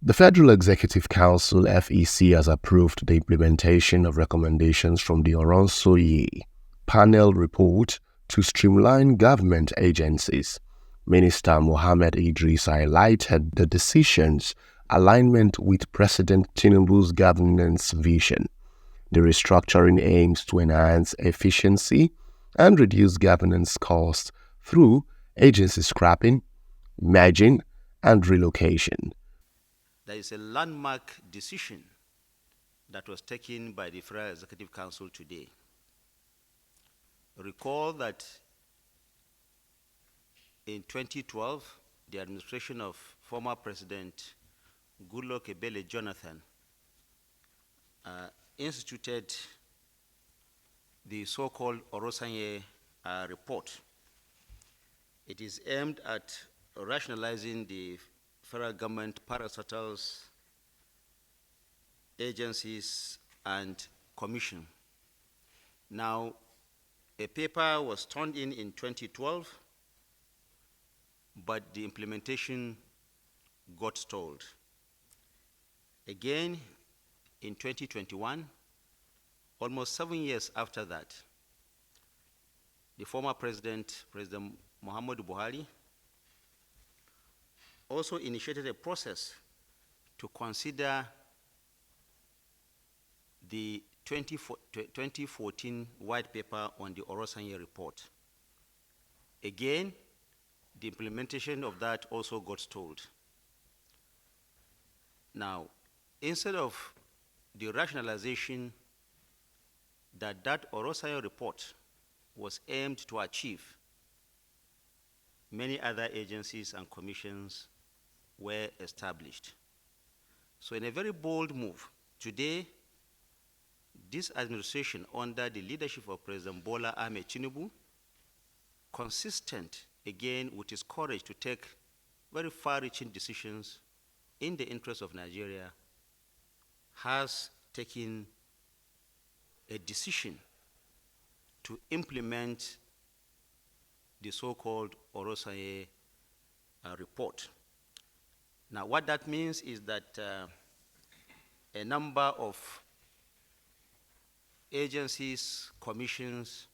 The Federal Executive Council (FEC) has approved the implementation of recommendations from the Oronsaye panel report to streamline government agencies. Minister Mohammed Idris highlighted the decision's alignment with President Tinubu's governance vision. The restructuring aims to enhance efficiency and reduce governance costs through agency scrapping, merging, and relocation. There is a landmark decision that was taken by the Federal Executive Council today. Recall that in 2012, the administration of former President Goodluck Ebele Jonathan instituted the so-called Orosanye report. It is aimed at rationalizing the federal government parastatals, agencies, and commission. Now, a paper was turned in 2012, but the implementation got stalled. Again, in 2021, almost 7 years after that, the former President Muhammadu Buhari, also initiated a process to consider the 2014 white paper on the Orosanye report. Again, the implementation of that also got stalled. Now, instead of the rationalization that Orosanye report was aimed to achieve, many other agencies and commissions were established. So in a very bold move, today, this administration under the leadership of President Bola Tinubu, consistent again with his courage to take very far-reaching decisions in the interest of Nigeria, has taken a decision to implement the so-called Orosanye report. Now, what that means is that a number of agencies, commissions,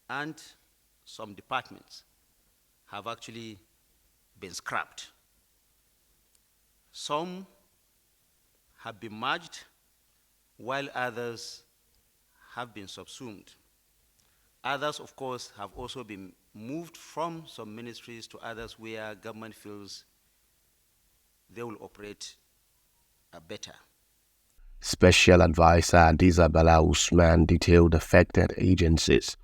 and some departments have actually been scrapped. Some have been merged, while others have been subsumed. Others, of course, have also been moved from some ministries to others where government feels they will operate better. Special Advisor Adizabala Usman detailed affected agencies.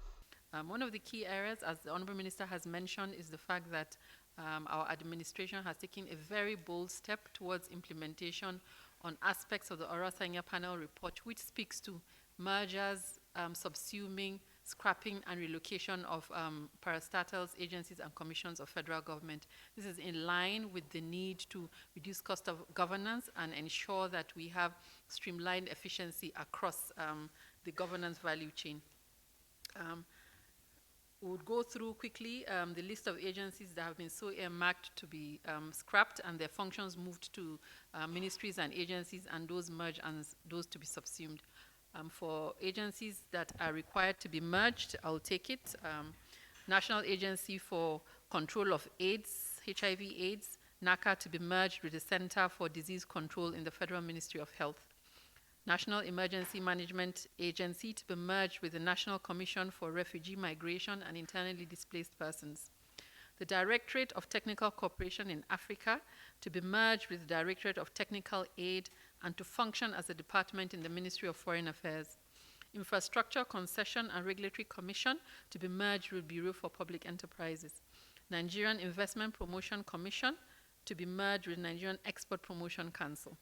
One of the key areas, as the Honorable Minister has mentioned, is the fact that our administration has taken a very bold step towards implementation on aspects of the Orosanye panel report, which speaks to mergers, subsuming, scrapping, and relocation of parastatals, agencies, and commissions of federal government. This is in line with the need to reduce cost of governance and ensure that we have streamlined efficiency across the governance value chain. We would go through quickly the list of agencies that have been so earmarked to be scrapped and their functions moved to ministries and agencies, and those merged and those to be subsumed. For agencies that are required to be merged, I'll take it. National Agency for Control of AIDS, HIV/AIDS, NACA, to be merged with the Center for Disease Control in the Federal Ministry of Health. National Emergency Management Agency to be merged with the National Commission for Refugee Migration and Internally Displaced Persons. The Directorate of Technical Cooperation in Africa to be merged with the Directorate of Technical Aid and to function as a department in the Ministry of Foreign Affairs. Infrastructure Concession and Regulatory Commission to be merged with Bureau for Public Enterprises. Nigerian Investment Promotion Commission to be merged with Nigerian Export Promotion Council.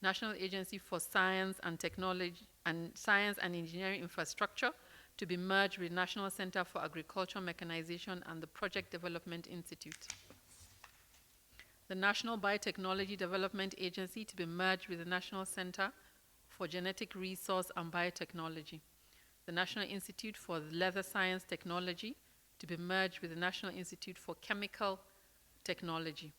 National Agency for Science and Technology and Science and Engineering Infrastructure to be merged with National Center for Agriculture Mechanization and the Project Development Institute. The National Biotechnology Development Agency to be merged with the National Center for Genetic Resource and Biotechnology. The National Institute for Leather Science Technology to be merged with the National Institute for Chemical Technology.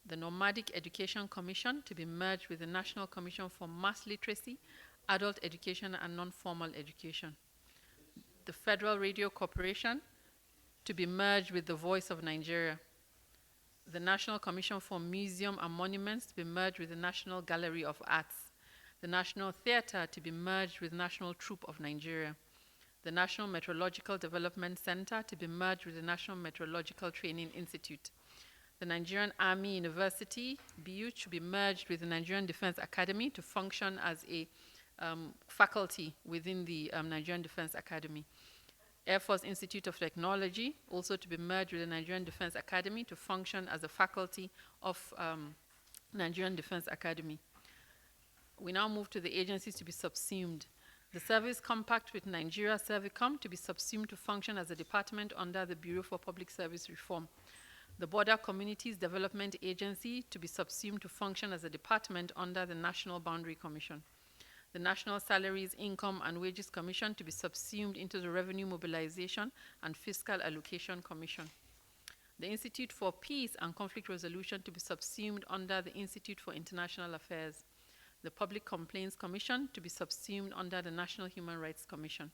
The Nomadic Education Commission to be merged with the National Commission for Mass Literacy, Adult Education and Non-Formal Education. The Federal Radio Corporation to be merged with the Voice of Nigeria. The National Commission for Museum and Monuments to be merged with the National Gallery of Arts. The National Theatre to be merged with National Troupe of Nigeria. The National Meteorological Development Center to be merged with the National Meteorological Training Institute. The Nigerian Army University, BU, to be merged with the Nigerian Defense Academy to function as a faculty within the Nigerian Defense Academy. Air Force Institute of Technology, also to be merged with the Nigerian Defense Academy to function as a faculty of Nigerian Defense Academy. We now move to the agencies to be subsumed. The Service Compact with Nigeria Servicom to be subsumed to function as a department under the Bureau for Public Service Reform. The Border Communities Development Agency to be subsumed to function as a department under the National Boundary Commission. The National Salaries, Income and Wages Commission to be subsumed into the Revenue Mobilization and Fiscal Allocation Commission. The Institute for Peace and Conflict Resolution to be subsumed under the Institute for International Affairs. The Public Complaints Commission to be subsumed under the National Human Rights Commission.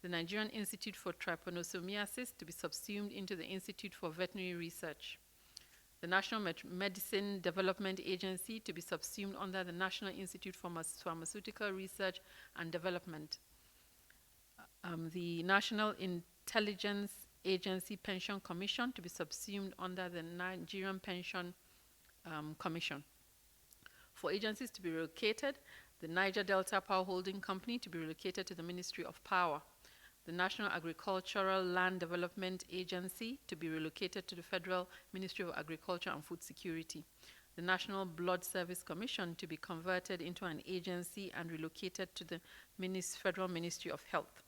The Nigerian Institute for Trypanosomiasis to be subsumed into the Institute for Veterinary Research. The National Medicine Development Agency to be subsumed under the National Institute for Pharmaceutical Research and Development. The National Intelligence Agency Pension Commission to be subsumed under the Nigerian Pension Commission. For agencies to be relocated, the Niger Delta Power Holding Company to be relocated to the Ministry of Power. The National Agricultural Land Development Agency to be relocated to the Federal Ministry of Agriculture and Food Security. The National Blood Service Commission to be converted into an agency and relocated to the Federal Ministry of Health.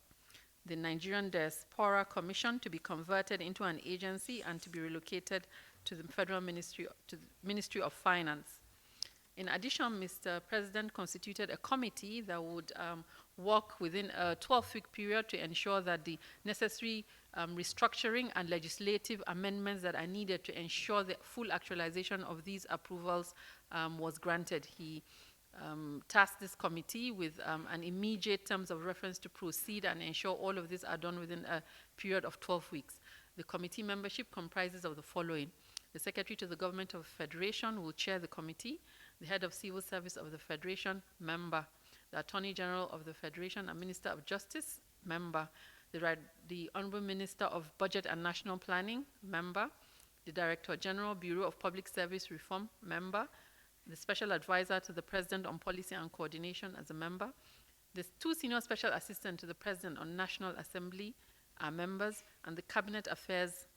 The Nigerian Diaspora Commission to be converted into an agency and to be relocated to the Federal Ministry, to the Ministry of Finance. In addition, Mr. President constituted a committee that would work within a 12-week period to ensure that the necessary restructuring and legislative amendments that are needed to ensure the full actualization of these approvals was granted. He tasked this committee with an immediate terms of reference to proceed and ensure all of this are done within a period of 12 weeks. The committee membership comprises of the following. The Secretary to the Government of the Federation will chair the committee. The Head of Civil Service of the Federation, member. The Attorney General of the Federation and Minister of Justice, member. The Honorable Minister of Budget and National Planning, member. The Director General, Bureau of Public Service Reform, member. The Special Advisor to the President on Policy and Coordination as a member. The two Senior Special Assistants to the President on National Assembly are members, and the Cabinet Affairs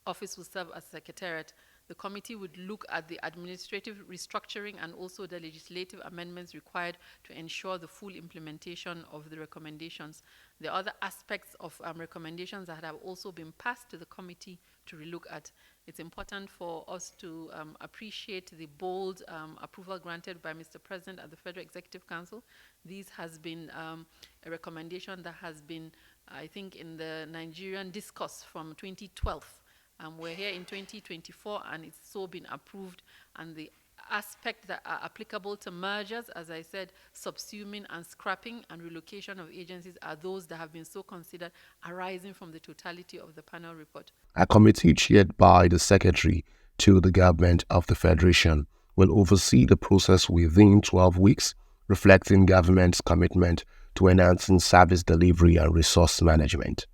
Office will serve as Secretariat. The committee would look at the administrative restructuring and also the legislative amendments required to ensure the full implementation of the recommendations. There are other aspects of recommendations that have also been passed to the committee to relook at. It's important for us to appreciate the bold approval granted by Mr. President at the Federal Executive Council. This has been a recommendation that has been, I think, in the Nigerian discourse from 2012. We're here in 2024 and it's so been approved, and the aspects that are applicable to mergers, as I said, subsuming and scrapping and relocation of agencies are those that have been so considered arising from the totality of the panel report. A committee chaired by the Secretary to the Government of the Federation will oversee the process within 12 weeks, reflecting government's commitment to enhancing service delivery and resource management.